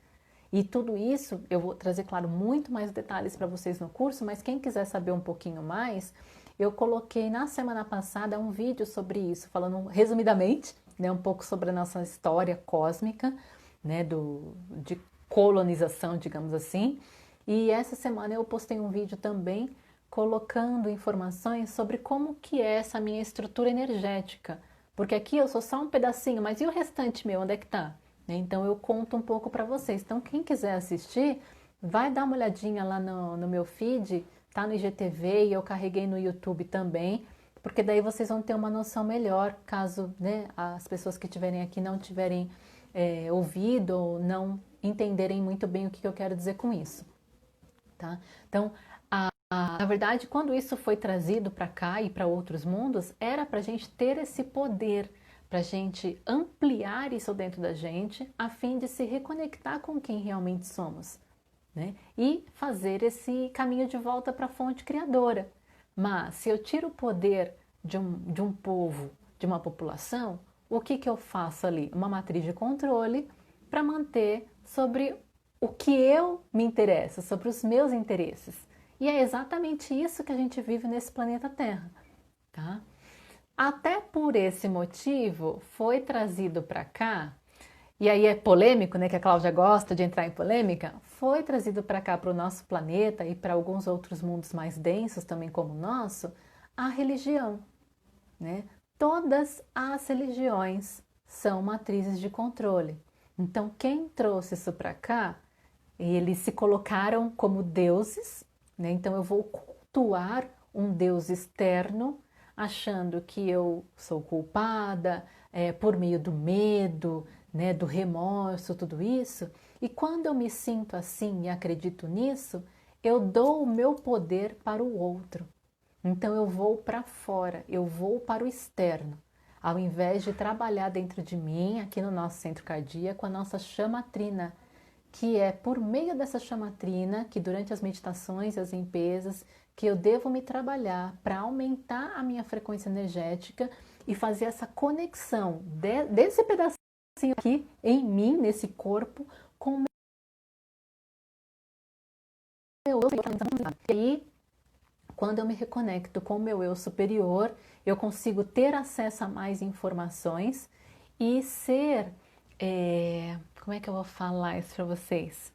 E tudo isso eu vou trazer, claro, muito mais detalhes para vocês no curso, mas quem quiser saber um pouquinho mais, eu coloquei na semana passada um vídeo sobre isso, falando resumidamente, né, um pouco sobre a nossa história cósmica, né, de colonização, digamos assim. E essa semana eu postei um vídeo também colocando informações sobre como que é essa minha estrutura energética, porque aqui eu sou só um pedacinho, mas e o restante meu, onde é que tá? Então eu conto um pouco para vocês. Então quem quiser assistir, vai dar uma olhadinha lá no meu feed, tá no IGTV e eu carreguei no YouTube também, porque daí vocês vão ter uma noção melhor, caso, né, as pessoas que estiverem aqui não tiverem ouvido ou não entenderem muito bem o que eu quero dizer com isso, tá? Então, na verdade, quando isso foi trazido para cá e para outros mundos, era para a gente ter esse poder, para a gente ampliar isso dentro da gente, a fim de se reconectar com quem realmente somos, né? E fazer esse caminho de volta para a fonte criadora. Mas se eu tiro o poder de um povo, de uma população, o que eu faço ali? Uma matriz de controle para manter sobre o que eu me interesso, sobre os meus interesses. E é exatamente isso que a gente vive nesse planeta Terra, tá? Até por esse motivo foi trazido para cá, e aí é polêmico, né, que a Cláudia gosta de entrar em polêmica, foi trazido para cá, para o nosso planeta e para alguns outros mundos mais densos também como o nosso, a religião, né? Todas as religiões são matrizes de controle. Então, quem trouxe isso para cá, eles se colocaram como deuses, né? Então, eu vou cultuar um deus externo, achando que eu sou culpada, por meio do medo, né, do remorso, tudo isso. E quando eu me sinto assim e acredito nisso, eu dou o meu poder para o outro. Então eu vou para fora, eu vou para o externo, ao invés de trabalhar dentro de mim, aqui no nosso centro cardíaco, a nossa chamatrina, que é por meio dessa chamatrina, que durante as meditações e as limpezas, que eu devo me trabalhar para aumentar a minha frequência energética e fazer essa conexão desse pedacinho aqui em mim, nesse corpo, com o meu eu. E aí, quando eu me reconecto com o meu eu superior, eu consigo ter acesso a mais informações e ser. Como é que eu vou falar isso para vocês?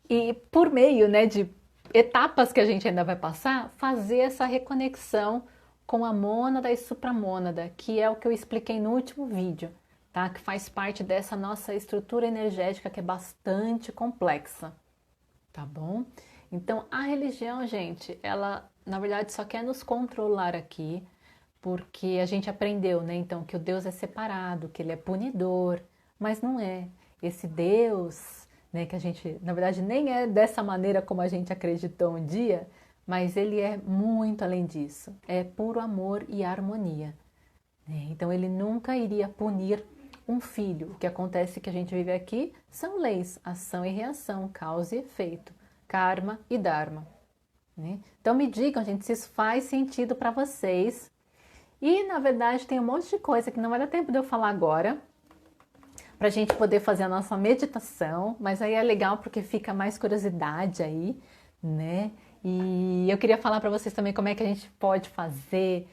E por meio, né, de etapas que a gente ainda vai passar, fazer essa reconexão com a mônada e supramônada, que é o que eu expliquei no último vídeo, tá? Que faz parte dessa nossa estrutura energética que é bastante complexa, tá bom? Então, a religião, gente, ela na verdade só quer nos controlar aqui, porque a gente aprendeu, né? Então, que o Deus é separado, que ele é punidor, mas não é. Esse Deus, né, que a gente, na verdade, nem é dessa maneira como a gente acreditou um dia, mas ele é muito além disso. É puro amor e harmonia, né? Então, ele nunca iria punir um filho. O que acontece que a gente vive aqui são leis, ação e reação, causa e efeito, karma e dharma, né? Então, me digam, gente, se isso faz sentido para vocês. E, na verdade, tem um monte de coisa que não vai dar tempo de eu falar agora, para a gente poder fazer a nossa meditação, mas aí é legal porque fica mais curiosidade aí, né? E eu queria falar para vocês também como é que a gente pode fazer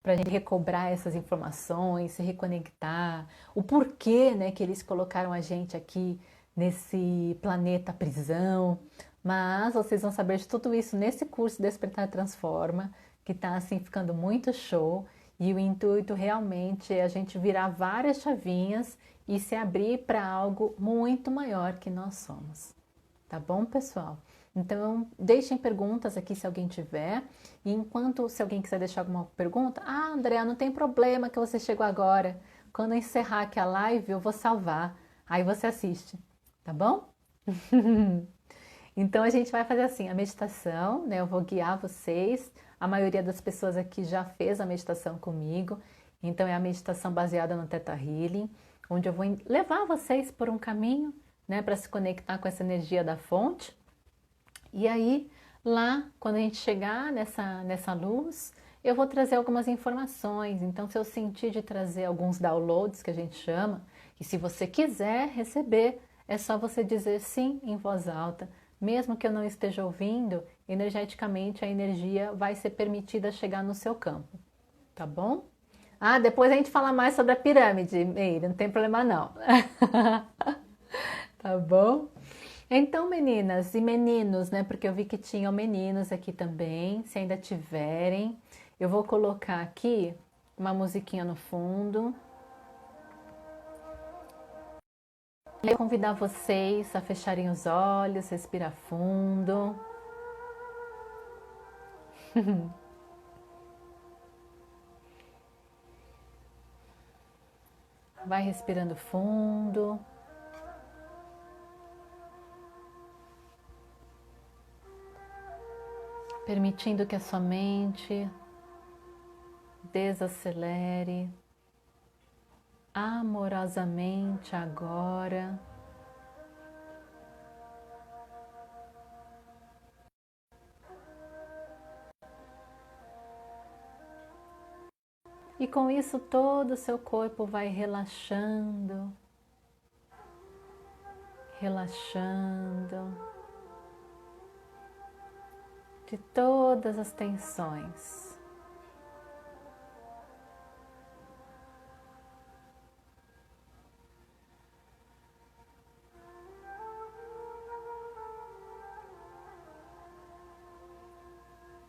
para a gente recobrar essas informações, se reconectar, o porquê, né, que eles colocaram a gente aqui nesse planeta prisão. Mas vocês vão saber de tudo isso nesse curso Despertar Transforma, que está assim ficando muito show. E o intuito realmente é a gente virar várias chavinhas e se abrir para algo muito maior que nós somos. Tá bom, pessoal? Então, deixem perguntas aqui se alguém tiver. E enquanto, se alguém quiser deixar alguma pergunta, Andréa, não tem problema que você chegou agora. Quando eu encerrar aqui a live, eu vou salvar. Aí você assiste, tá bom? Então, a gente vai fazer assim, a meditação, né? Eu vou guiar vocês. A maioria das pessoas aqui já fez a meditação comigo. Então, é a meditação baseada no Theta Healing, onde eu vou levar vocês por um caminho, né? Para se conectar com essa energia da fonte. E aí, lá, quando a gente chegar nessa luz, eu vou trazer algumas informações. Então, se eu sentir de trazer alguns downloads, que a gente chama, e se você quiser receber, é só você dizer sim em voz alta. Mesmo que eu não esteja ouvindo, energeticamente a energia vai ser permitida chegar no seu campo. Tá bom? Depois a gente fala mais sobre a pirâmide, Meire, não tem problema não. Tá bom? Então, meninas e meninos, né? Porque eu vi que tinham meninos aqui também. Se ainda tiverem, eu vou colocar aqui uma musiquinha no fundo. E eu convidar vocês a fecharem os olhos, respirar fundo. Vai respirando fundo. Permitindo que a sua mente desacelere amorosamente agora. E com isso todo o seu corpo vai relaxando, relaxando de todas as tensões.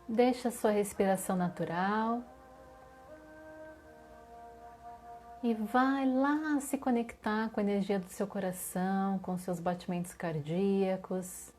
Deixa a sua respiração natural e vai lá se conectar com a energia do seu coração, com seus batimentos cardíacos.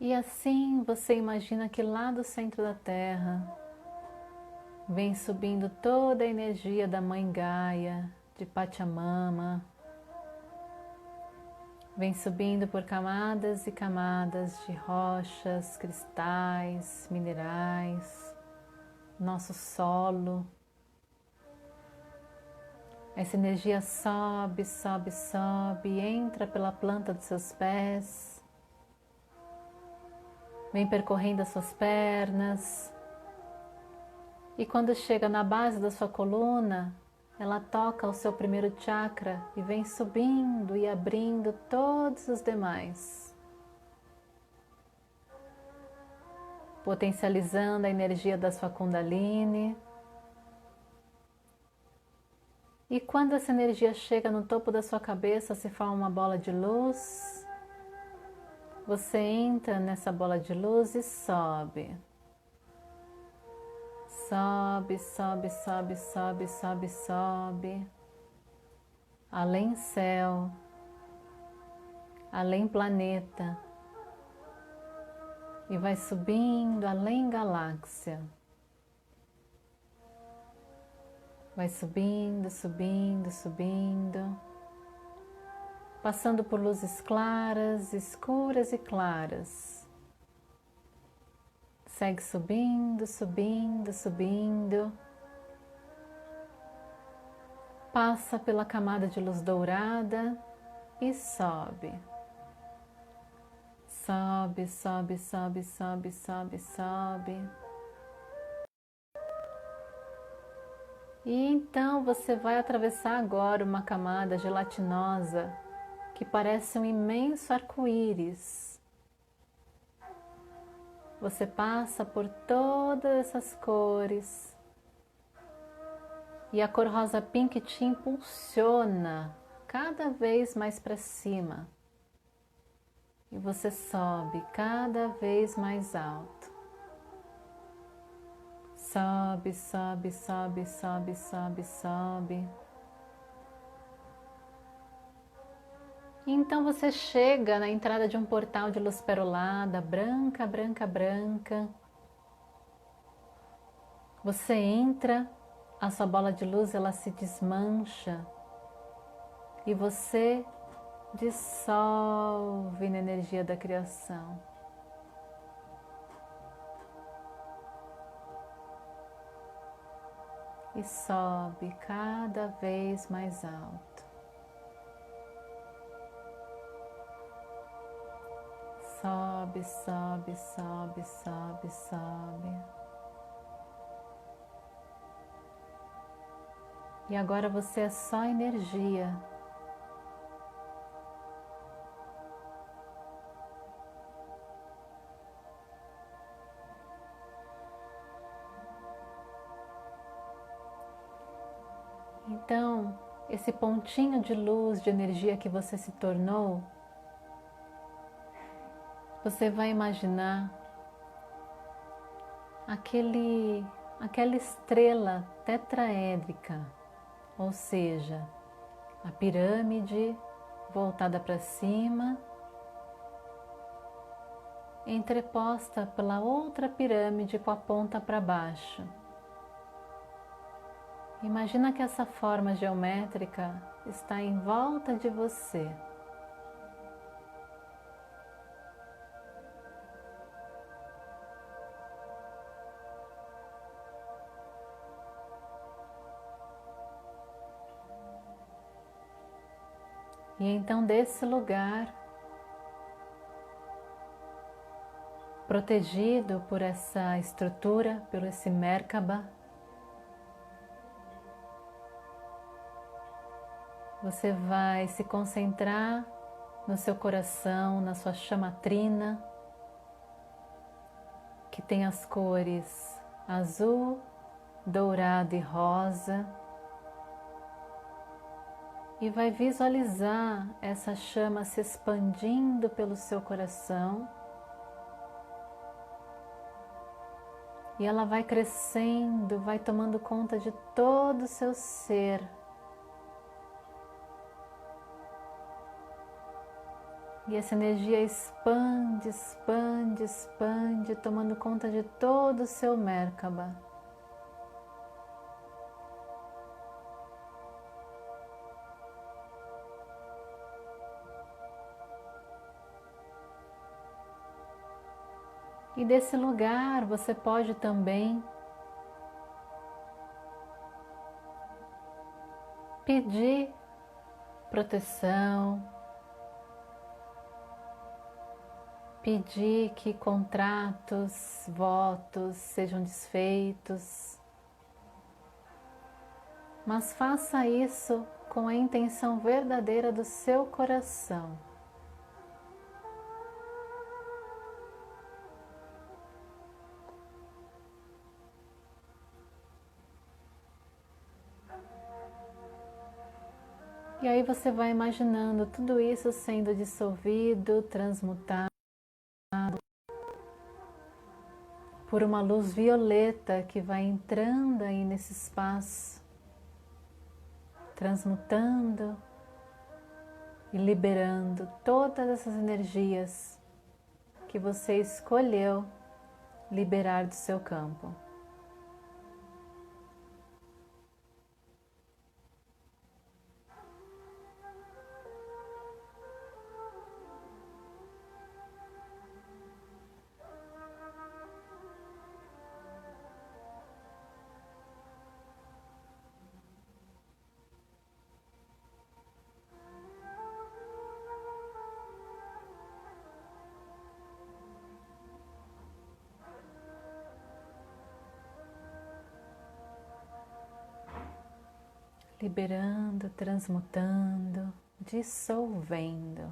E assim você imagina que lá do centro da Terra vem subindo toda a energia da Mãe Gaia, de Pachamama. Vem subindo por camadas e camadas de rochas, cristais, minerais, nosso solo. Essa energia sobe, sobe, sobe, entra pela planta dos seus pés, vem percorrendo as suas pernas e quando chega na base da sua coluna, ela toca o seu primeiro chakra e vem subindo e abrindo todos os demais, potencializando a energia da sua Kundalini. E quando essa energia chega no topo da sua cabeça, se forma uma bola de luz. Você entra nessa bola de luz e sobe. Sobe, sobe, sobe, sobe, sobe, sobe. Além céu, além planeta. E vai subindo além galáxia. Vai subindo, subindo, subindo. Passando por luzes claras, escuras e claras. Segue subindo, subindo, subindo. passa pela camada de luz dourada e sobe. Sobe, sobe, sobe, sobe, sobe, sobe. E então você vai atravessar agora uma camada gelatinosa que parece um imenso arco-íris. Você passa por todas essas cores e a cor rosa pink te impulsiona cada vez mais para cima. E você sobe cada vez mais alto. Sobe, sobe, sobe, sobe, sobe, sobe. E então você chega na entrada de um portal de luz perolada, branca, branca, branca. Você entra, a sua bola de luz ela se desmancha e você dissolve na energia da criação. E sobe cada vez mais alto. Sobe, sobe, sobe, sobe, sobe. E agora você é só energia. Então, esse pontinho de luz, de energia que você se tornou, você vai imaginar aquela estrela tetraédrica, ou seja, a pirâmide voltada para cima, entreposta pela outra pirâmide com a ponta para baixo. Imagina que essa forma geométrica está em volta de você. E então desse lugar, protegido por essa estrutura, por esse Merkaba, você vai se concentrar no seu coração, na sua chama trina, que tem as cores azul, dourado e rosa, e vai visualizar essa chama se expandindo pelo seu coração, e ela vai crescendo, vai tomando conta de todo o seu ser. E essa energia expande, expande, expande, tomando conta de todo o seu Merkaba. E desse lugar você pode também pedir proteção, pedir que contratos, votos sejam desfeitos, mas faça isso com a intenção verdadeira do seu coração. E aí você vai imaginando tudo isso sendo dissolvido, transmutado por uma luz violeta que vai entrando aí nesse espaço, transmutando e liberando todas essas energias que você escolheu liberar do seu campo. liberando, transmutando, dissolvendo.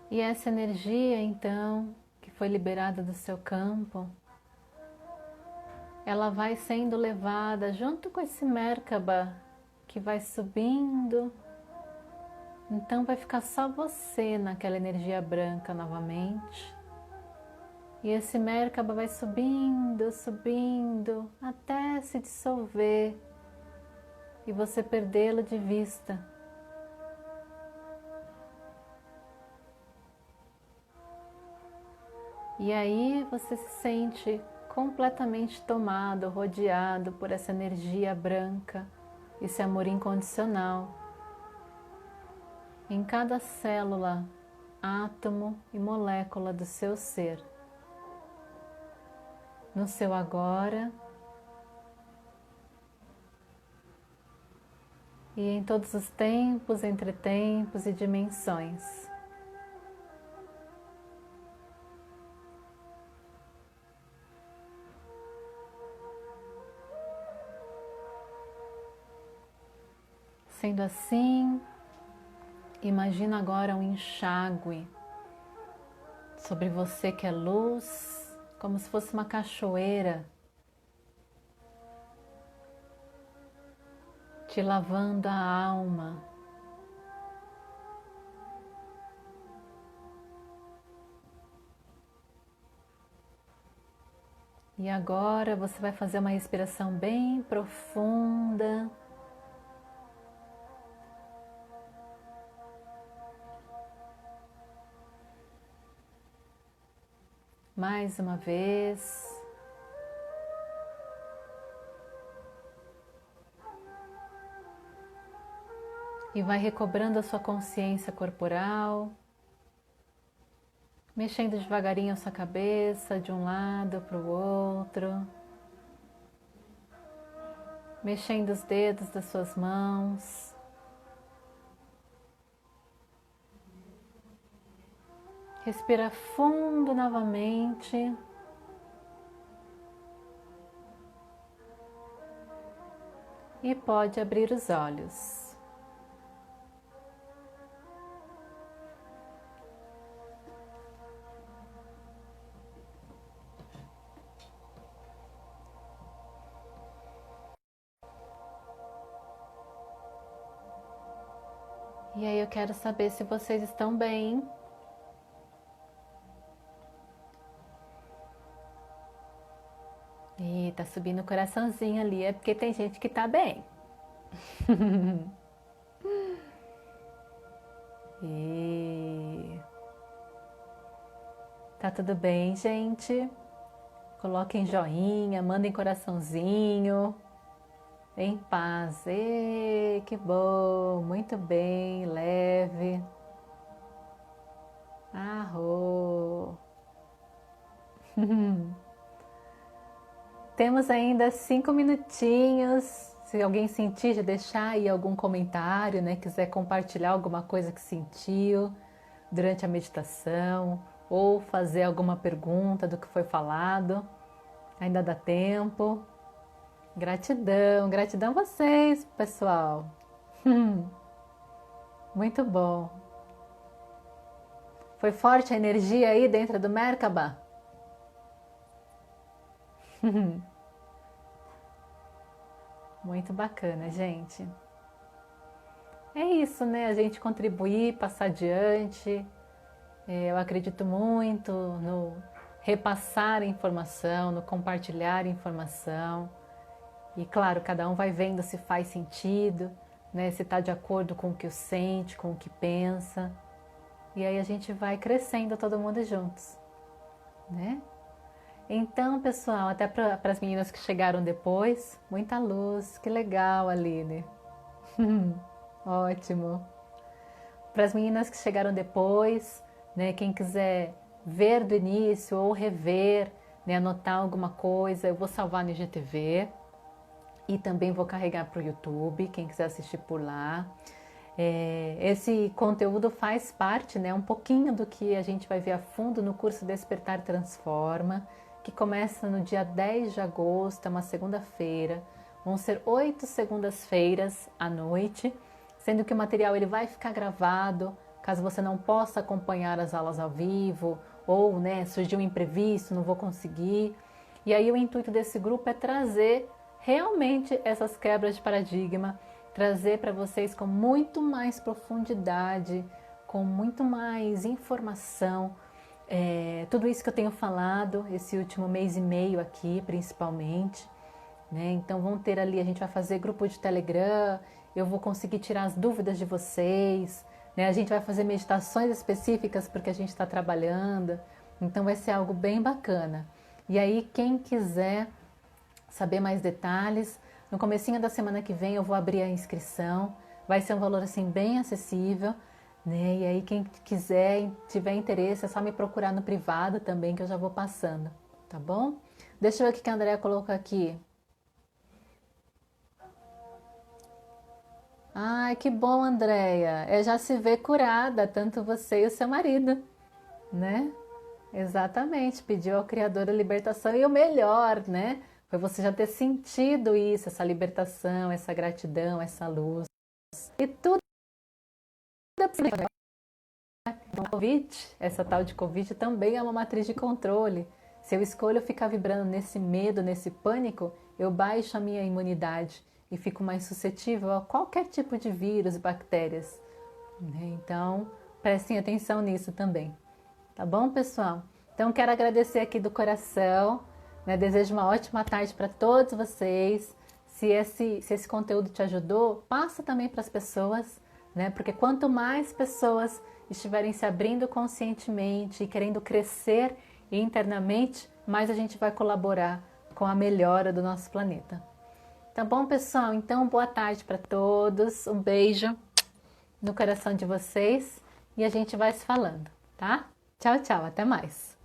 E essa energia, então, que foi liberada do seu campo, ela vai sendo levada junto com esse Merkaba que vai subindo. Então vai ficar só você naquela energia branca novamente. E esse Merkaba vai subindo, subindo, até se dissolver e você perdê-lo de vista. E aí você se sente completamente tomado, rodeado por essa energia branca, esse amor incondicional. Em cada célula, átomo e molécula do seu ser. No seu agora e em todos os tempos, entre tempos e dimensões. Sendo assim, imagina agora um enxágue sobre você que é luz, como se fosse uma cachoeira, te lavando a alma. E agora você vai fazer uma respiração bem profunda. Mais uma vez. E vai recobrando a sua consciência corporal, mexendo devagarinho a sua cabeça de um lado para o outro, mexendo os dedos das suas mãos. Respira fundo novamente. E pode abrir os olhos. E aí eu quero saber se vocês estão bem. E tá subindo o coraçãozinho ali, é porque tem gente que tá bem. E tá tudo bem, gente? Coloquem joinha, mandem coraçãozinho. Em paz. E que bom, muito bem, leve. Arro. Temos ainda 5 minutinhos. Se alguém sentir, já deixar aí algum comentário, né? Quiser compartilhar alguma coisa que sentiu durante a meditação ou fazer alguma pergunta do que foi falado. Ainda dá tempo. Gratidão, gratidão a vocês, pessoal. Muito bom. Foi forte a energia aí dentro do Merkaba? Muito bacana, gente. É isso, né? A gente contribuir, passar adiante. Eu acredito muito no repassar informação, no compartilhar informação. E claro, cada um vai vendo se faz sentido, né? Se está de acordo com o que sente, com o que pensa. E aí a gente vai crescendo todo mundo juntos, né? Então, pessoal, até para as meninas que chegaram depois, muita luz, que legal, Aline. Ótimo. Para as meninas que chegaram depois, né, quem quiser ver do início ou rever, né, anotar alguma coisa, eu vou salvar no IGTV. e também vou carregar para o YouTube, quem quiser assistir por lá. Esse conteúdo faz parte, né, um pouquinho do que a gente vai ver a fundo no curso Despertar Transforma, que começa no dia 10 de agosto, é uma segunda-feira. Vão ser 8 segundas-feiras à noite, sendo que o material ele vai ficar gravado, caso você não possa acompanhar as aulas ao vivo, ou né, surgiu um imprevisto, não vou conseguir. E aí o intuito desse grupo é trazer realmente essas quebras de paradigma, trazer para vocês com muito mais profundidade, com muito mais informação, tudo isso que eu tenho falado esse último mês e meio aqui, principalmente, né? Então vão ter ali, a gente vai fazer grupo de Telegram, eu vou conseguir tirar as dúvidas de vocês, né? A gente vai fazer meditações específicas porque a gente está trabalhando, então vai ser algo bem bacana. E aí quem quiser saber mais detalhes, no comecinho da semana que vem eu vou abrir a inscrição, vai ser um valor assim bem acessível, né? E aí quem quiser, tiver interesse, é só me procurar no privado também que eu já vou passando, tá bom? Deixa eu ver o que a Andrea colocou aqui. Ai, que bom, Andrea. Já se vê curada, tanto você e o seu marido, né? Exatamente, pediu ao Criador a libertação e o melhor, né? Foi você já ter sentido isso, essa libertação, essa gratidão, essa luz. E tudo é possível. Covid, essa tal de Covid também é uma matriz de controle. Se eu escolho ficar vibrando nesse medo, nesse pânico, eu baixo a minha imunidade e fico mais suscetível a qualquer tipo de vírus e bactérias. Então, prestem atenção nisso também. Tá bom, pessoal? Então, quero agradecer aqui do coração, né? Desejo uma ótima tarde para todos vocês. Se esse conteúdo te ajudou, passa também para as pessoas, né? Porque quanto mais pessoas estiverem se abrindo conscientemente e querendo crescer internamente, mais a gente vai colaborar com a melhora do nosso planeta. Tá bom, pessoal? Então, boa tarde para todos. Um beijo no coração de vocês e a gente vai se falando, tá? Tchau, tchau. Até mais.